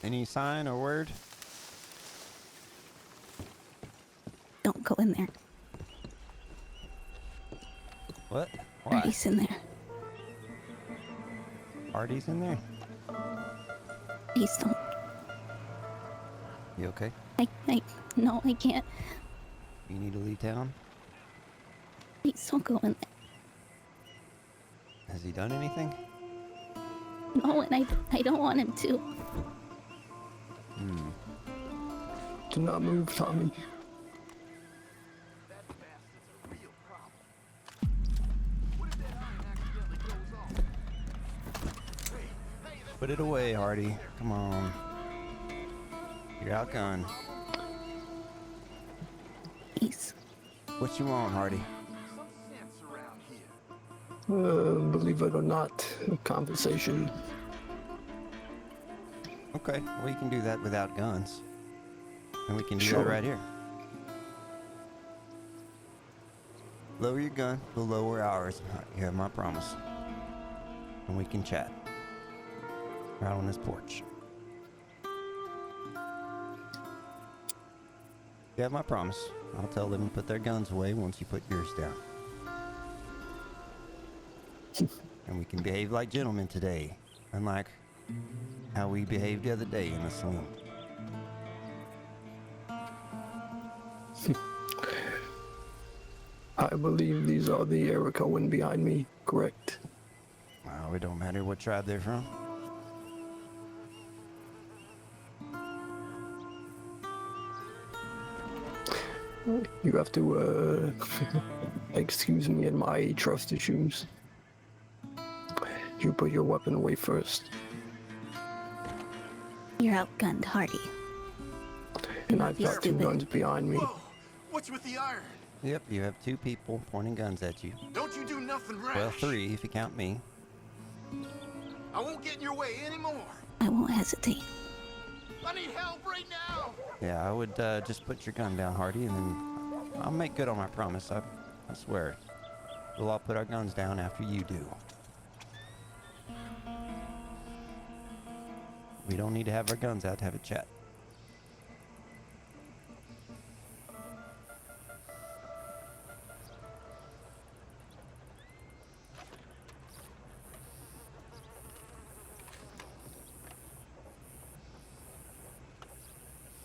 Any sign or word? Don't go in there. What? Why? Hardey's in there. Hardey's in there? Please don't. You okay? No, I can't. You need to leave town? Please don't go in there. Has he done anything? No, and I don't want him to. Do not move, Tommy. Put it away, Hardey. Come on. You're outgunned. Please. What you want, Hardey? Believe it or not, conversation. Okay, well, you can do that without guns. And we can do Sure. that right here. Lower your gun, we'll lower ours. You have my promise. And we can chat. Right on this porch. You have my promise. I'll tell them to put their guns away once you put yours down. And we can behave like gentlemen today, unlike how we behaved the other day in the saloon. I believe these are the Ericoan behind me, correct? Well, it don't matter what tribe they're from. You have to, excuse me and my trust issues. You put your weapon away first. You're outgunned, Hardey. And I've got two stupid. guns behind me. Whoa! What's with the iron? Yep, you have two people pointing guns at you. Don't you do nothing rash. Well, three if you count me. I won't get in your way anymore. I won't hesitate. I need help right now. Yeah, I would just put your gun down, Hardey, and then I'll make good on my promise. I swear. We'll all put our guns down after you do. We don't need to have our guns out to have a chat.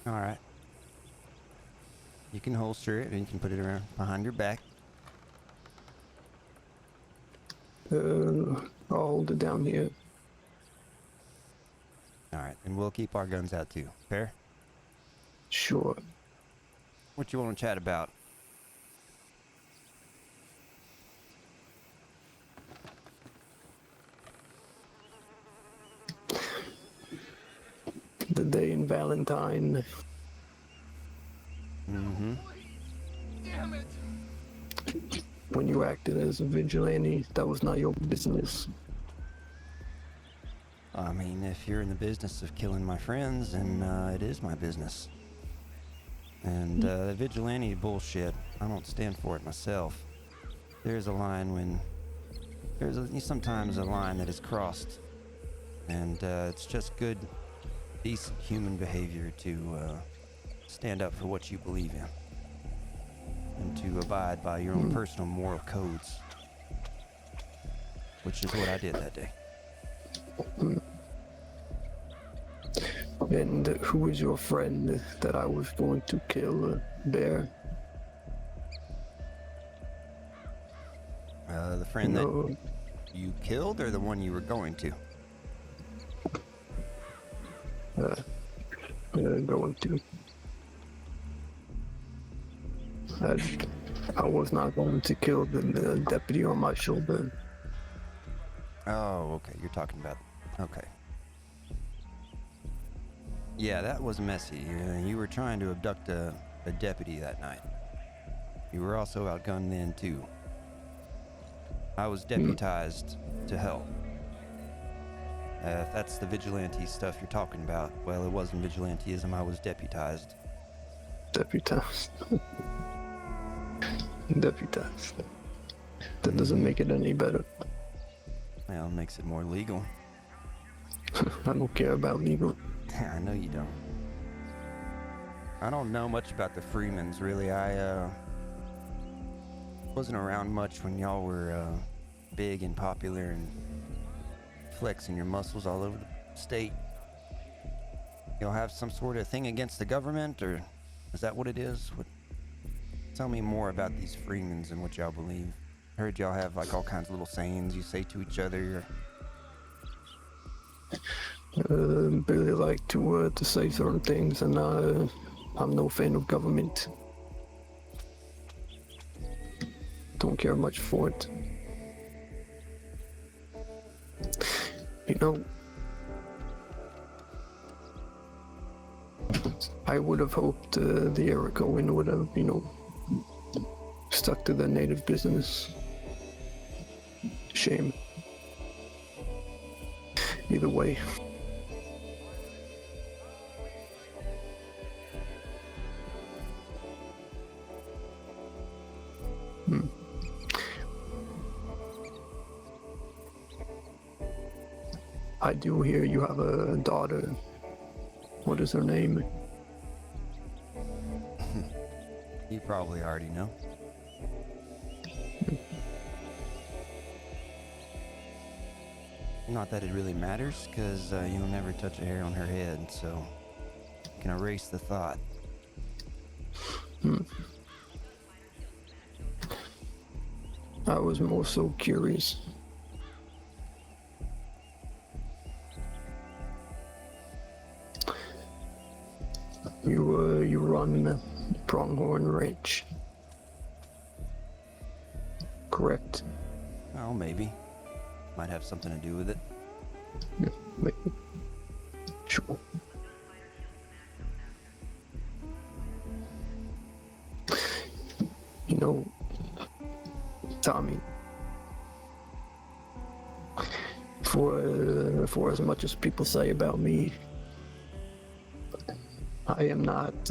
All right. You can holster it and you can put it around behind your back. I'll hold it down here. All right, and we'll keep our guns out too. Fair? Sure. What you want to chat about? The day in Valentine. Mm-hmm. Damn it! When you acted as a vigilante, that was not your business. I mean, if you're in the business of killing my friends, then it is my business. And vigilante bullshit, I don't stand for it myself. There's a line when... There's sometimes a line that is crossed. And it's just good, decent human behavior to stand up for what you believe in. And to abide by your own personal moral codes. Which is what I did that day. And who was your friend that I was going to kill, Bear? The friend that you killed, or the one you were going to? Going to. I was not going to kill the deputy on my shoulder. Oh, okay. You're talking about... Okay. Yeah, that was messy. You were trying to abduct a deputy that night. You were also outgunned then, too. I was deputized to help. If that's the vigilante stuff you're talking about, well, it wasn't vigilanteism. I was deputized. Deputized. Deputized. That doesn't make it any better. Well, it makes it more legal. I don't care about legal. I know you don't. I don't know much about the Freemans, really. I wasn't around much when y'all were big and popular and flexing your muscles all over the state. Y'all have some sort of thing against the government, or is that what it is? Tell me more about these Freemans and what y'all believe. I heard y'all have like all kinds of little sayings you say to each other. Really like to say certain things, and I'm no fan of government. Don't care much for it. You know, I would have hoped the Eric Owen would have, stuck to the native business. Shame. Either way. I do hear you have a daughter. What is her name? You probably already know. Not that it really matters, because you'll never touch a hair on her head, so you can erase the thought. I was more so curious. You run Pronghorn Ranch, correct? Well, maybe. Might have something to do with it. Yeah, maybe. Sure. Tommy, for as much as people say about me, I'm not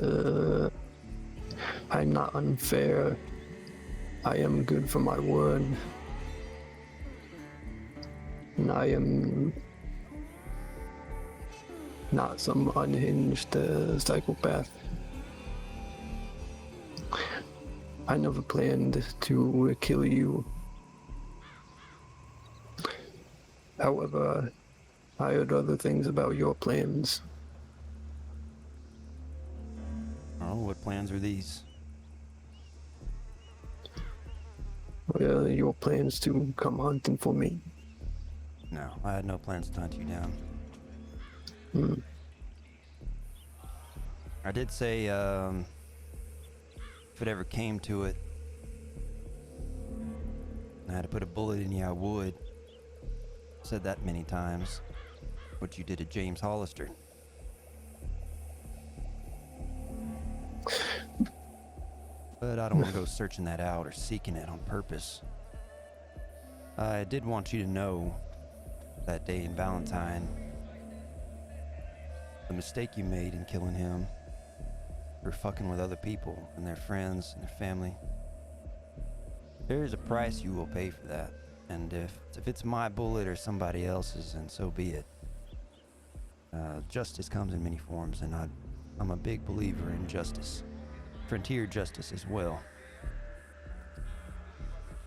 unfair. I am good for my word. And I am not some unhinged psychopath. I never planned to kill you. However, I heard other things about your plans. Oh, what plans are these? Well, your plans to come hunting for me. No, I had no plans to hunt you down. I did say, if it ever came to it, and I had to put a bullet in you, I would. Said that many times. What you did to James Hollister. But I don't want to go searching that out or seeking it on purpose. I did want you to know that day in Valentine, the mistake you made in killing him for fucking with other people and their friends and their family. There is a price you will pay for that, and if it's my bullet or somebody else's, then so be it. Justice comes in many forms, and I'm a big believer in justice. Frontier justice as well.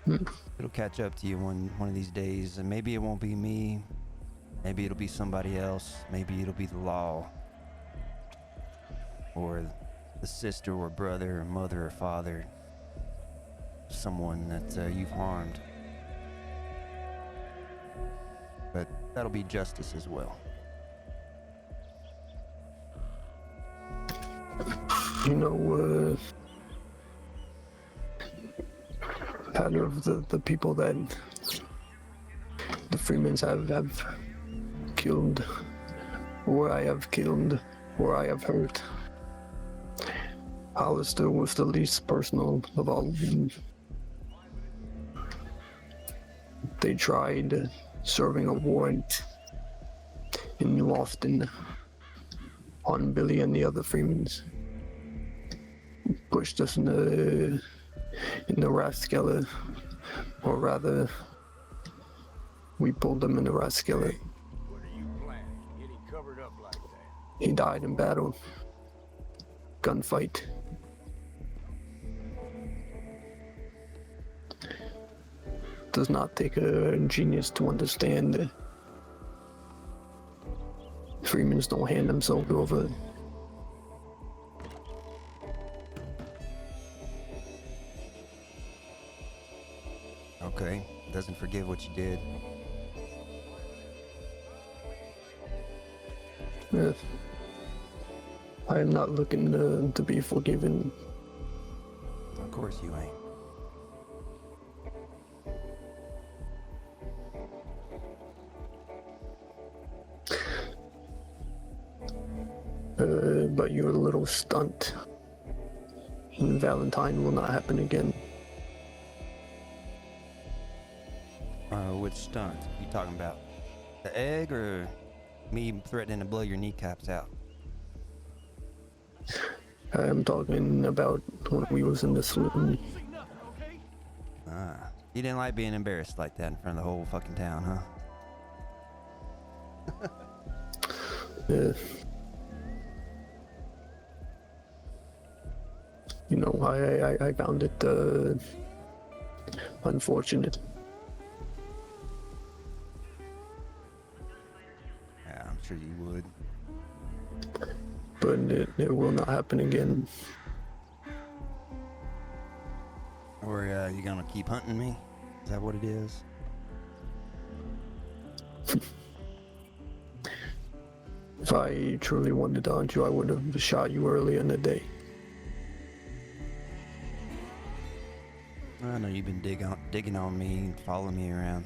It'll catch up to you one of these days, and maybe it won't be me. Maybe it'll be somebody else. Maybe it'll be the law. Or the sister or brother or mother or father. Someone that you've harmed. But that'll be justice as well. Out of the people that the Freemans have killed, or I have killed, or I have hurt, Hollister was the least personal of all of them. They tried serving a warrant in Lofton on Billy and the other Freemans. Pushed us in the Rathskeller, or rather, we pulled them in the Rathskeller. What are you planning? Getting covered up like that? He died in battle. Gunfight. Does not take a genius to understand that Freemans don't hand themselves over. Okay, doesn't forgive what you did. Yes. I am not looking to be forgiven. Of course you ain't. But your little stunt in Valentine will not happen again. Which stunt you talking about? The egg or me threatening to blow your kneecaps out? I'm talking about when we was in the saloon. You didn't like being embarrassed like that in front of the whole fucking town, huh? You know, I found it unfortunate. Yeah, I'm sure you would. But it will not happen again. Or you gonna keep hunting me? Is that what it is? If I truly wanted to hunt you, I would have shot you earlier in the day. I know you've been digging on me and following me around.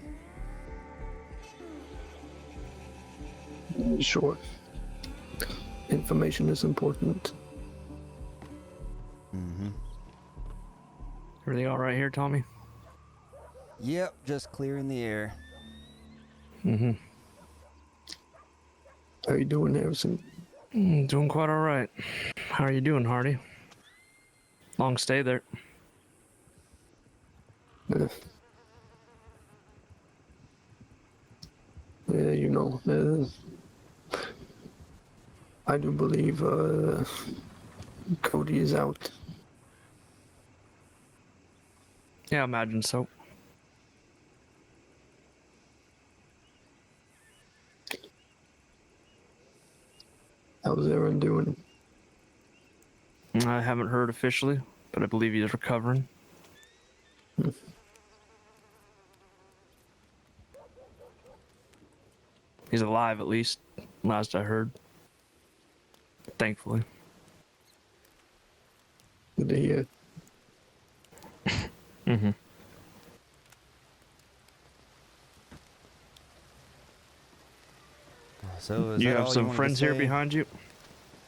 Sure. Information is important. Mm-hmm. Everything all right here, Tommy? Yep, just clearing the air. Mm-hmm. How you doing, Harrison? Doing quite all right. How are you doing, Hardey? Long stay there. Yeah, you know, I do believe Cody is out. Yeah, I imagine so. How's Aaron doing? I haven't heard officially, but I believe he's recovering. He's alive, at least, last I heard. Thankfully. Good to hear. Mm-hmm. So is You that have all some wanted to friends here say? behind you?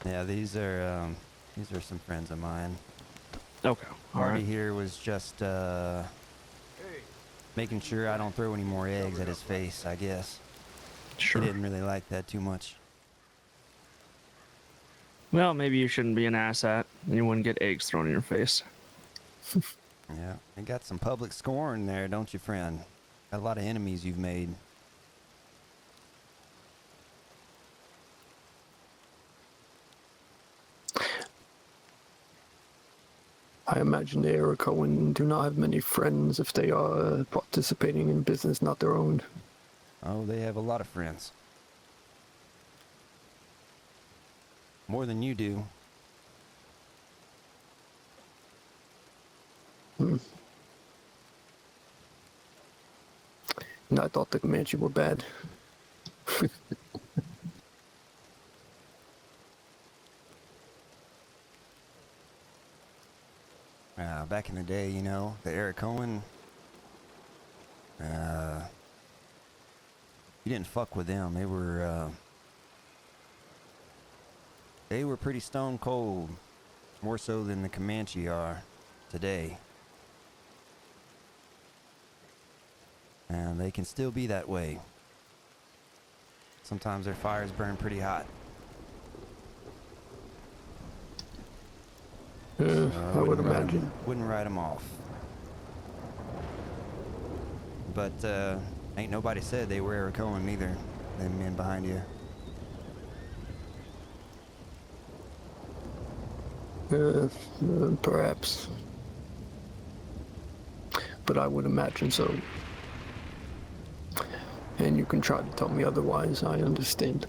Yeah, these are some friends of mine. Okay, all Hardey right. here was just making sure I don't throw any more eggs at his face, I guess. Sure. He didn't really like that too much. Well, maybe you shouldn't be an asshat and you wouldn't get eggs thrown in your face. Yeah, you got some public scorn there, don't you, friend? Got a lot of enemies you've made. I imagine the Eric Cohen do not have many friends if they are participating in business not their own. Oh, they have a lot of friends. More than you do. And I thought the Comanche were bad. Back in the day, you know, the Eric Cohen, you didn't fuck with them. They were pretty stone cold, more so than the Comanche are today. And they can still be that way. Sometimes their fires burn pretty hot. I would imagine. Wouldn't write them off. But ain't nobody said they were Eric Cohen neither. Them men behind you. Perhaps. But I would imagine so. And you can try to tell me otherwise, I understand.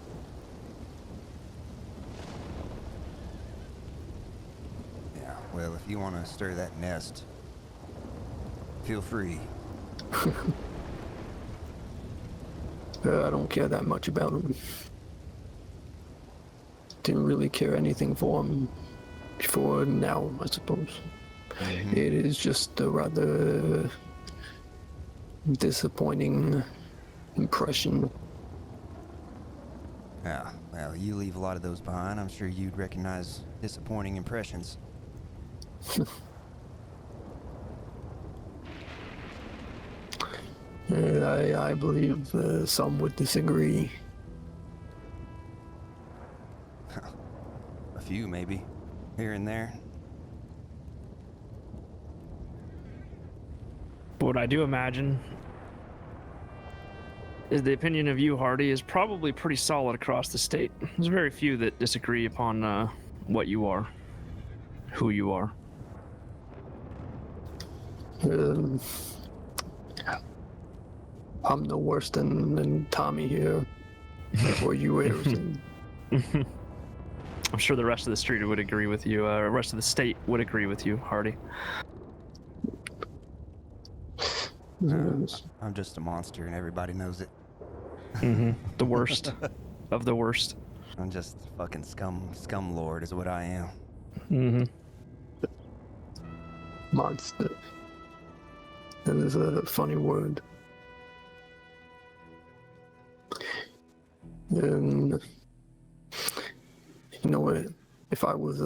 Yeah, well, if you want to stir that nest, feel free. I don't care that much about him. Didn't really care anything for him before now, I suppose. Mhm. It is just a rather disappointing impression. Yeah, well, you leave a lot of those behind. I'm sure you'd recognize disappointing impressions. I believe some would disagree. A few, maybe, here and there. But what I do imagine is the opinion of you, Hardey, is probably pretty solid across the state. There's very few that disagree upon what you are, who you are. I'm no worse than Tommy here, or you, Harrison. I'm sure the rest of the street would agree with you. The rest of the state would agree with you, Hardey. I'm just a monster and everybody knows it. The worst of the worst. I'm just fucking scum lord is what I am. Monster. That is a funny word. And you know what? If I was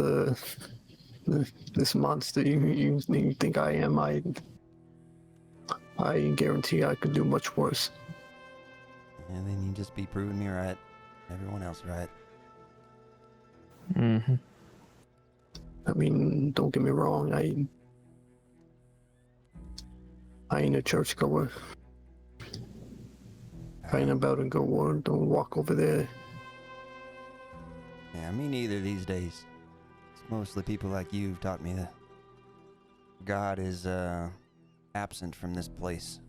this monster you think I am, I guarantee I could do much worse. And then you just be proving me right, everyone else right. I mean, don't get me wrong. I ain't a churchgoer. I ain't about to go don't walk over there. Yeah, me neither these days. It's mostly people like you who've taught me that God is absent from this place,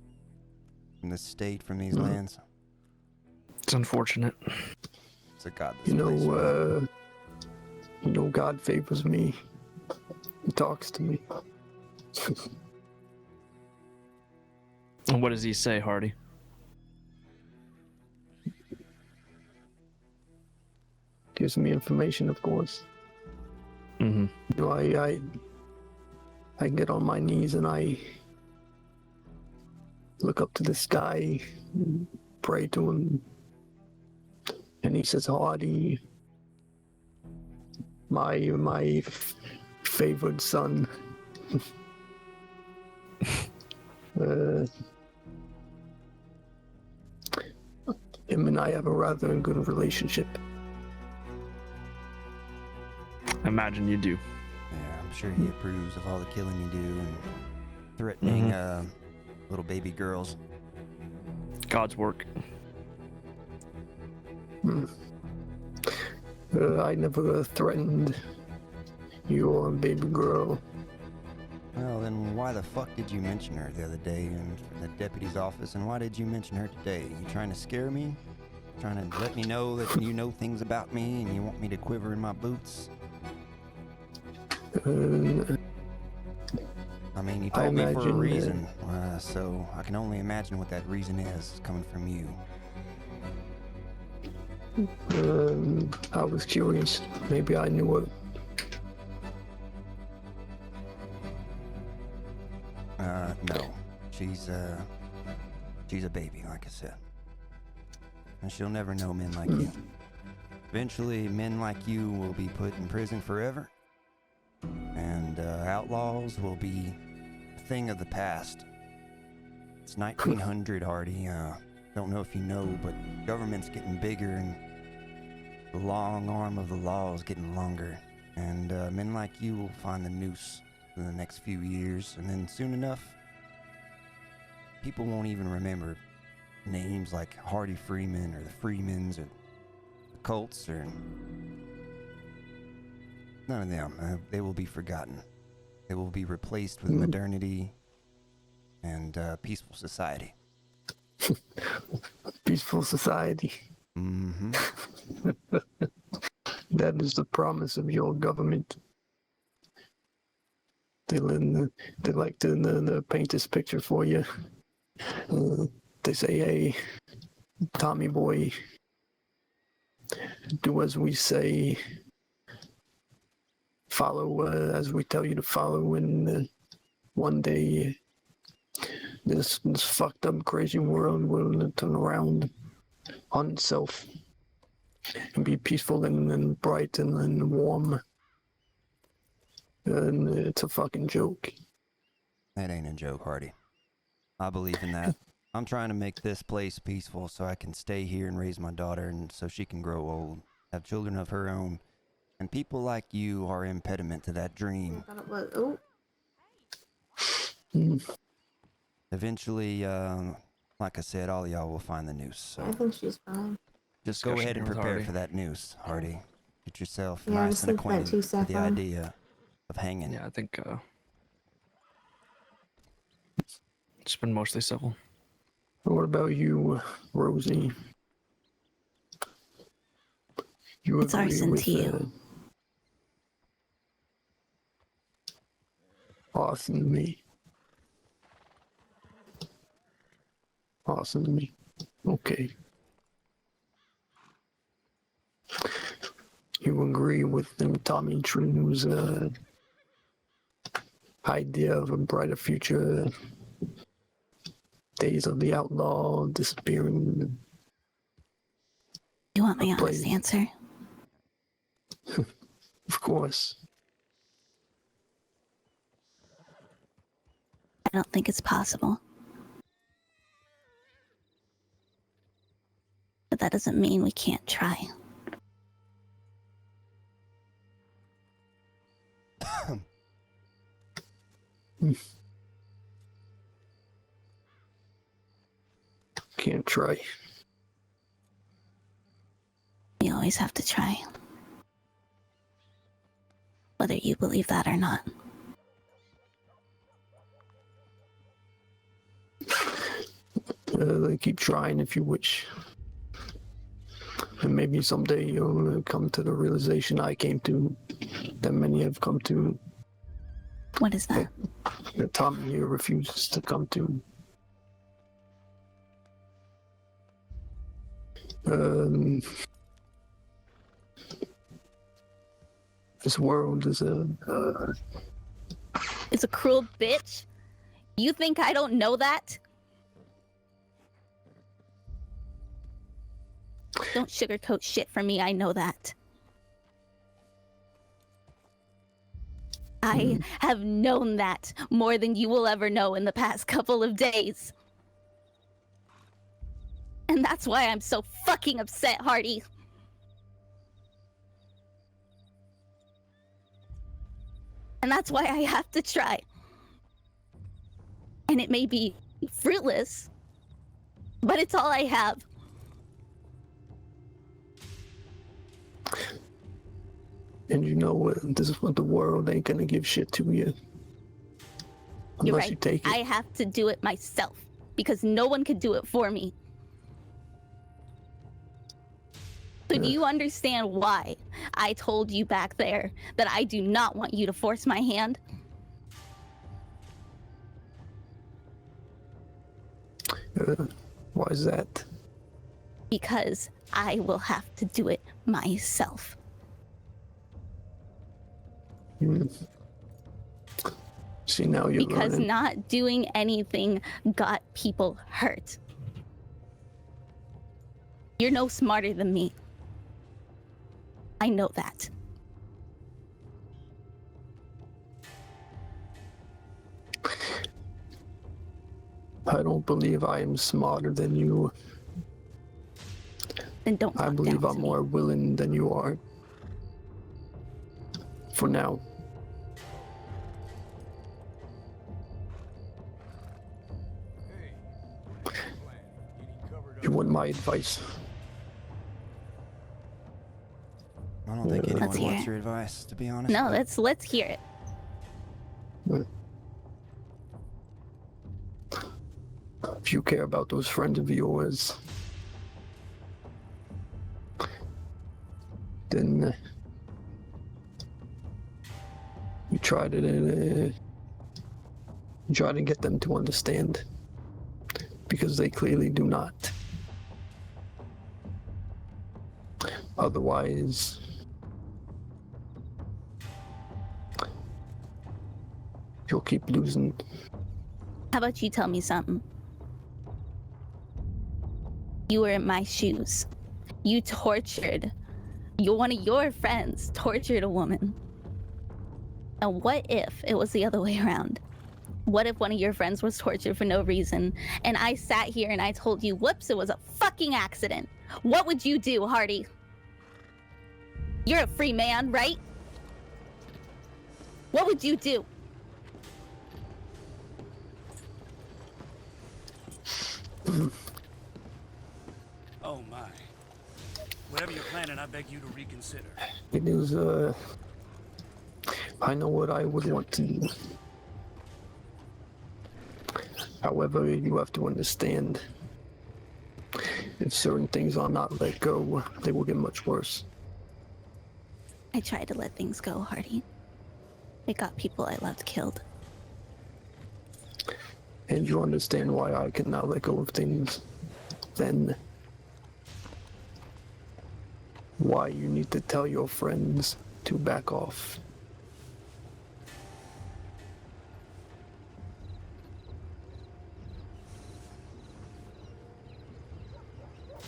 from this state, from these lands. It's unfortunate. It's a godless You place. know, God favors me. He talks to me. And what does he say, Hardey? Gives me information, of course. You know, I get on my knees and I look up to the sky, and pray to him, and he says, "Hardey, my favored son." Him and I have a rather good relationship. I imagine you do. Yeah, I'm sure he approves of all the killing you do and threatening little baby girls. God's work. I never threatened your baby girl. Well, then why the fuck did you mention her the other day in the deputy's office, and why did you mention her today? You trying to scare me? Trying to let me know that you know things about me and you want me to quiver in my boots? I mean, you told me for a imagine, reason, so I can only imagine what that reason is coming from you. I was curious. Maybe I knew it. No. She's a baby, like I said. And she'll never know men like you. Eventually, men like you will be put in prison forever. And outlaws will be a thing of the past. It's 1900, Hardey. Don't know if you know, but government's getting bigger and the long arm of the law is getting longer. And men like you will find the noose in the next few years. And then soon enough, people won't even remember names like Hardey Freeman or the Freemans or the Colts or None of them. They will be forgotten. They will be replaced with modernity and peaceful society. Peaceful society. Mm-hmm. That is the promise of your government. They like to paint this picture for you. They say, hey, Tommy boy, do as we say, follow as we tell you to follow, and one day this fucked up crazy world will turn around on itself and be peaceful and bright and warm. And it's a fucking joke. That ain't a joke, Hardey. I believe in that. I'm trying to make this place peaceful so I can stay here and raise my daughter and so she can grow old, have children of her own. And people like you are impediment to that dream. Eventually, like I said, all y'all will find the noose. So I think she's fine. just go ahead and with prepare Hardey. for that noose, Hardey. Get yourself Yeah, I nice was and thinking that acquainted too, with the Sapphire. idea of hanging. Yeah, I think it's been mostly civil. What about you, Rosie? You It's agree arson with to you. Arson to me. Arson to me. Okay. You agree with Tommy True's idea of a brighter future, days of the outlaw disappearing. You want my Please. honest answer? Of course. I don't think it's possible. But that doesn't mean we can't try. Can't try. We always have to try. Whether you believe that or not. Keep trying if you wish. And maybe someday you'll come to the realization I came to, that many have come to, What is that? that Tommy here refuses to come to. This world is It's a cruel bitch? You think I don't know that? Don't sugarcoat shit for me, I know that. I have known that more than you will ever know in the past couple of days. And that's why I'm so fucking upset, Hardey. And that's why I have to try. And it may be fruitless, but it's all I have. and you know what? This is what the world ain't gonna give shit to you. You're Unless right. you take it. I have to do it myself because no one could do it for me. So do you understand why I told you back there that I do not want you to force my hand? Why is that? Because I will have to do it myself. See, now you're Because learning. not doing anything got people hurt. You're no smarter than me. I know that. I don't believe I am smarter than you. Then don't I talk believe down I'm to me. more willing than you are. For now. You want my advice? I don't think anyone Let's hear wants it. your advice, to be honest. No, but let's hear it. If you care about those friends of yours, then you try to get them to understand, because they clearly do not. Otherwise, you'll keep losing. How about you tell me something? You were in my shoes. You tortured. One of your friends tortured a woman. And what if it was the other way around? What if one of your friends was tortured for no reason, and I sat here and I told you, whoops, it was a fucking accident? What would you do, Hardey? You're a free man, right? What would you do? Oh my. Whatever you're planning, I beg you to reconsider. It is, I know what I would want to do. However, you have to understand, if certain things are not let go, they will get much worse. I tried to let things go, Hardey. It got people I loved killed. And you understand why I cannot let go of things, then why you need to tell your friends to back off.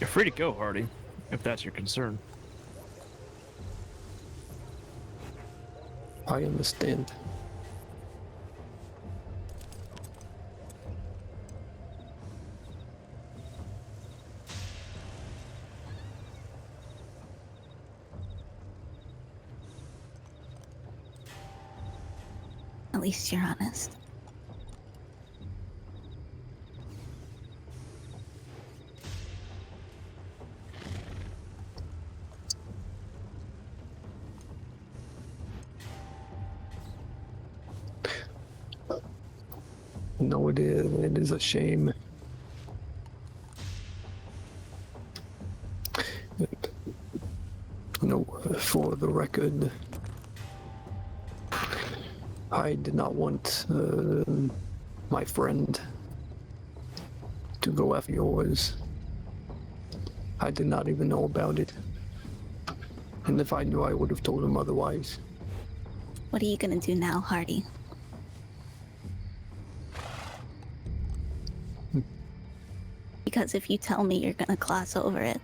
You're free to go, Hardey, if that's your concern. I understand. At least you're honest. No, it is. It is a shame. No, for the record, I did not want my friend to go after yours. I did not even know about it. And if I knew, I would have told him otherwise. What are you gonna do now, Hardey? Because if you tell me you're gonna gloss over it,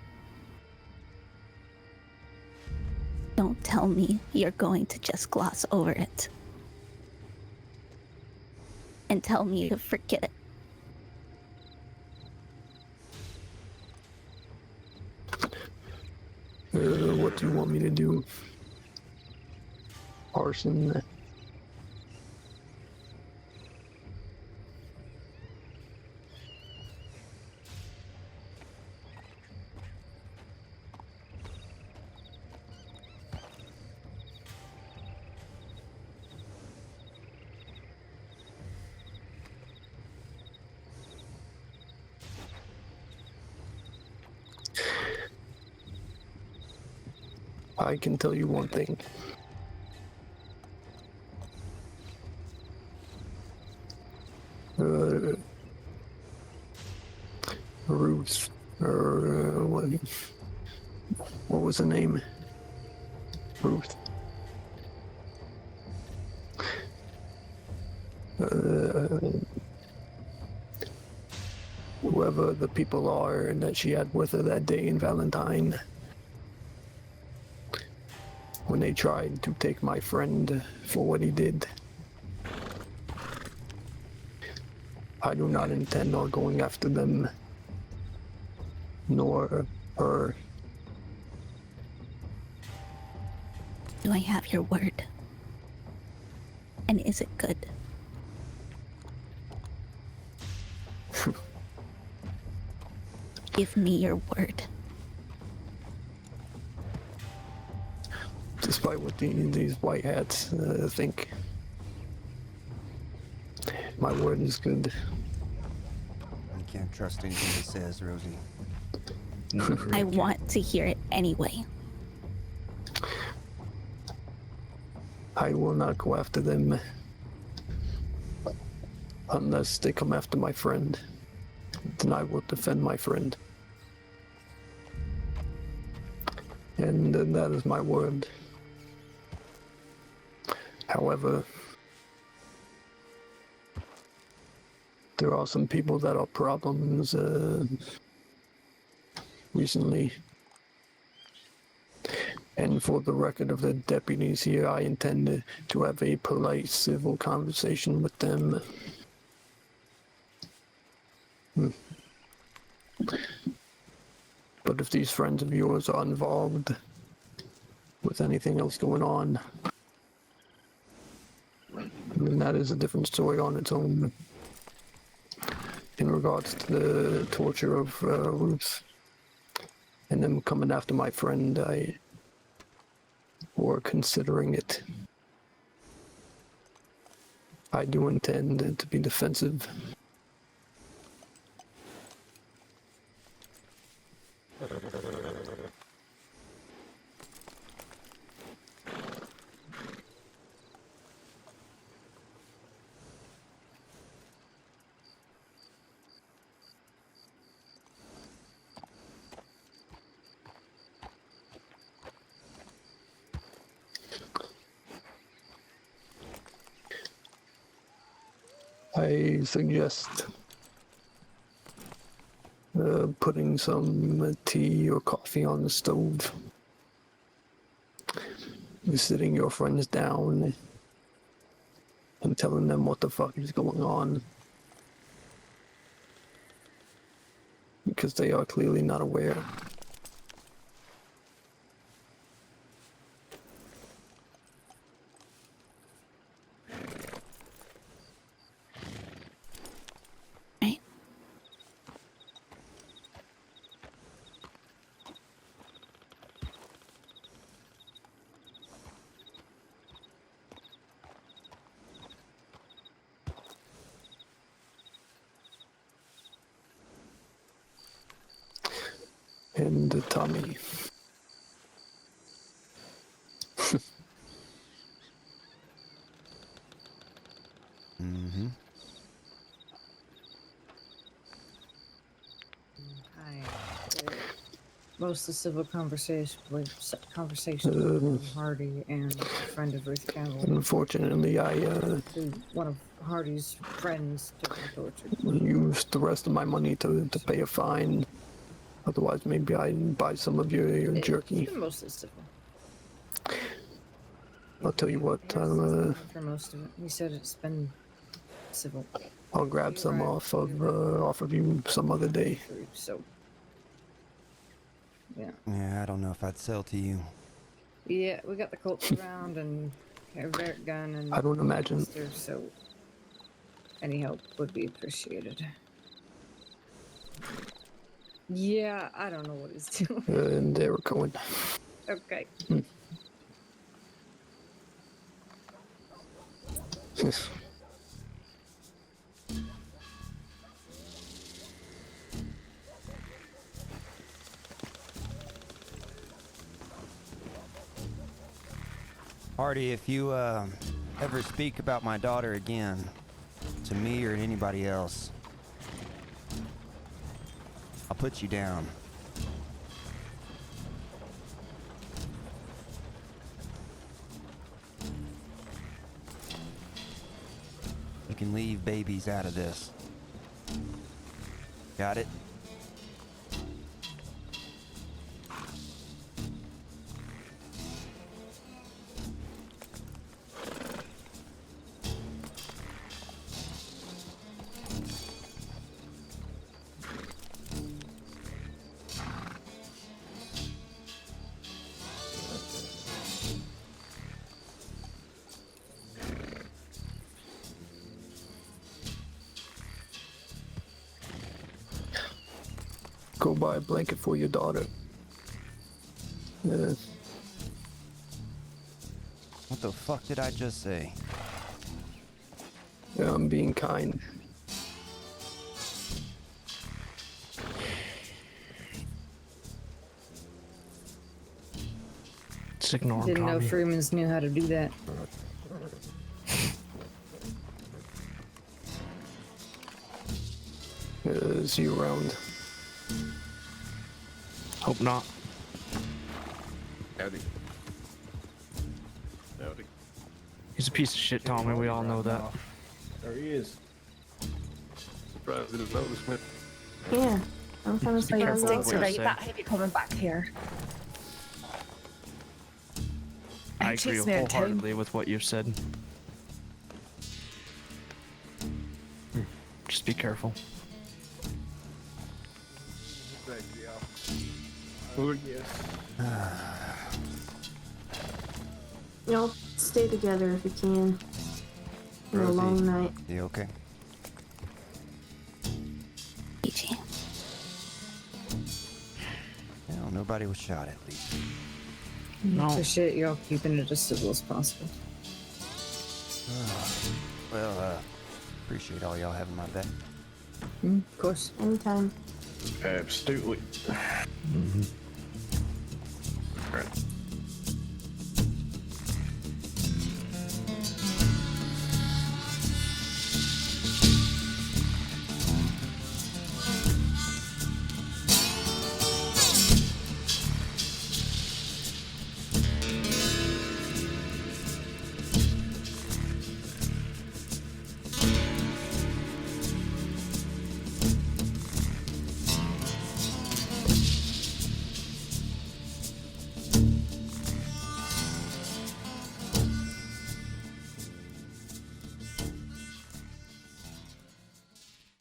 don't tell me you're going to just gloss over it. And tell me to forget it. What do you want me to do? Arson? I can tell you one thing. Ruth, or what was the name? Ruth. Whoever the people are that she had with her that day in Valentine, when they tried to take my friend for what he did, I do not intend on going after them, nor her. Do I have your word? And is it good? Give me your word. despite what these white hats think. My word is good. You can't trust anything he says, Rosie. I want to hear it anyway. I will not go after them unless they come after my friend. Then I will defend my friend. And that is my word. However, there are some people that are problems recently. And for the record of the deputies here, I intend to have a polite, civil conversation with them. But if these friends of yours are involved with anything else going on, then that is a different story on its own. In regards to the torture of Ruth and them coming after my friend, or considering it, I do intend to be defensive. I suggest putting some tea or coffee on the stove, sitting your friends down and telling them what the fuck is going on, because they are clearly not aware. Right. And Tommy. Mm-hmm. Most of the civil conversations with Hardey and a friend of Ruth Campbell, Unfortunately, I who one of Hardey's friends took the torture. used the rest of my money to pay a fine. Otherwise, maybe I'd buy some of your jerky. It's been mostly civil. I'll tell you what, For most of it, he said it's been civil. I'll grab some off of you some other day. So, yeah. Yeah, I don't know if I'd sell to you. Yeah, we got the Colts around and a Barrett gun and I don't imagine. holster, so any help would be appreciated. Yeah, I don't know what he's doing. And they were going. Okay. Hardey, if you ever speak about my daughter again, to me or anybody else, I'll put you down. You can leave babies out of this. Got it? Go buy a blanket for your daughter. What the fuck did I just say? Yeah, I'm being kind. Just ignore him, Didn't know Tommy. Freemans knew how to do that. Is he around? Hope not. Howdy. Howdy. He's a piece of shit, Tommy. We all know that. There he is. Surprised he didn't notice me. Yeah, I'm trying to Just be say careful those what are you right say. that heavy coming back here. I It agree chased me out of town. wholeheartedly with what you've said. Just be careful. Thank you. Oh, yes. You know, stay together if you can. It's a Rosie. long night. You okay? PG. Well, nobody was shot at least. No. Appreciate y'all keeping it as civil as possible. Well, appreciate all y'all having my back. Of course. Anytime. Absolutely. Alright.